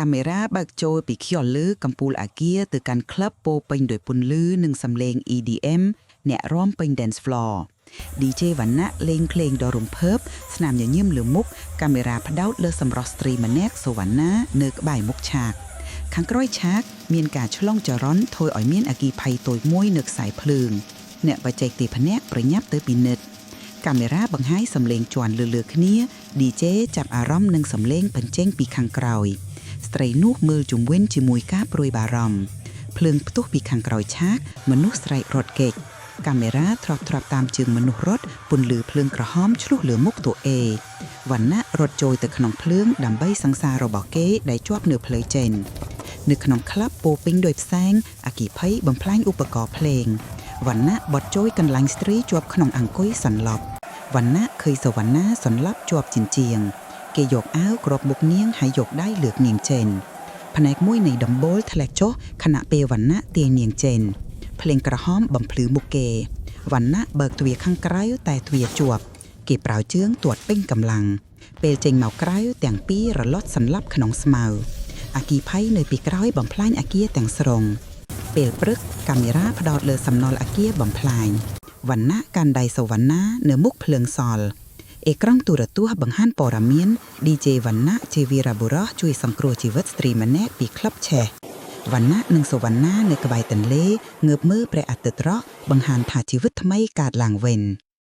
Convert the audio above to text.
កាមេរ៉ាបើកចូលពីខ្យល់លឺកំពូលអាគារទៅកាន់ក្លឹបពោពេញដោយពន្លឺនិងសំឡេង EDM អ្នករាំពេញ dance floor DJ វណ្ណៈលេងភ្លេងដ៏រំភើបស្នាមញញឹមលើមុខកាមេរ៉ាផ្ដោតលើសម្រស់ស្ត្រីម្នាក់សុវណ្ណានៅក្បែរមុខឆាកខាងក្រោយឆាកមានការឆ្លងចរន្តធ្វើឲ្យមានអគ្គិភ័យតូចមួយនៅខ្សែភ្លើងអ្នកបច្ចេកទេសភ្នាក់ប្រញាប់ទៅពិនិត្យកាមេរ៉ាបង្ហាញសំឡេងជាន់លើគ្នា DJ ចាប់អារម្មណ៍នឹងសំឡេងបញ្ចេញពីខាងក្រោយស្ត្រីនោះមើលជុំវិញជាមួយការព្រួយបារម្ភភ្លើងផ្ទុះពីខាងក្រោយឆាកមនុស្សស្រែករត់គេចកាមេរ៉ាទ្រាប់តាមជើងមនុស្សរត់ពន្លឺភ្លើងក្រហមឆ្លុះលើមុខតួវណ្ណៈរត់ចូលទៅក្នុងភ្លើងដើម្បីសង្សាររបស់គេដែលជាប់នៅផ្លូវចេញនៅក្នុងក្លាប់ពោពេញដោយផ្សែងអគ្គិភ័យបំផ្លាញឧបករណ៍ភ្លេងវណ្ណៈបត់ចូលកន្លែងស្ត្រីជាប់ក្នុងអង្គុយសន្លប់វណ្ណៈឃើញសុវណ្ណាសន្លប់ជាប់ចិញ្ចៀងគេយកអាវគ្របមុខនាងហើយយកដៃលើកនាងចេញផ្នែកមួយនៃដំបូលធ្លាក់ចុះខណៈពេលវណ្ណៈទាញនាងចេញភ្លេងក្រហមបំភ្លឺមុខគេវណ្ណៈបើកទ្វារខាងក្រៅតែទ្វារជាប់គេប្រើជើងទាត់ពេញកម្លាំងពេលចេញមកក្រៅទាំងពីររលត់សន្លប់ក្នុងស្មៅអគ្គិភ័យនៅពីក្រោយបំផ្លាញអគារទាំងស្រុងពេលព្រឹកកាមេរ៉ាផ្ដោតលើសំណល់អគារបំផ្លាញវណ្ណៈកាន់ដៃសុវណ្ណានៅមុខភ្លើងសល់អេក្រង់ទូរទស្សន៍បង្ហាញព័ត៌មាន DJ វណ្ណៈជាវីរបុរសជួយសង្គ្រោះជីវិតស្ត្រីម្នាក់ពីក្លឹបឆេះវណ្ណៈនិងសុវណ្ណានៅក្បែរទន្លេងើបមើលព្រះអាទិត្យរកបង្ហាញថាជីវិតថ្មីកើតឡើងវិញ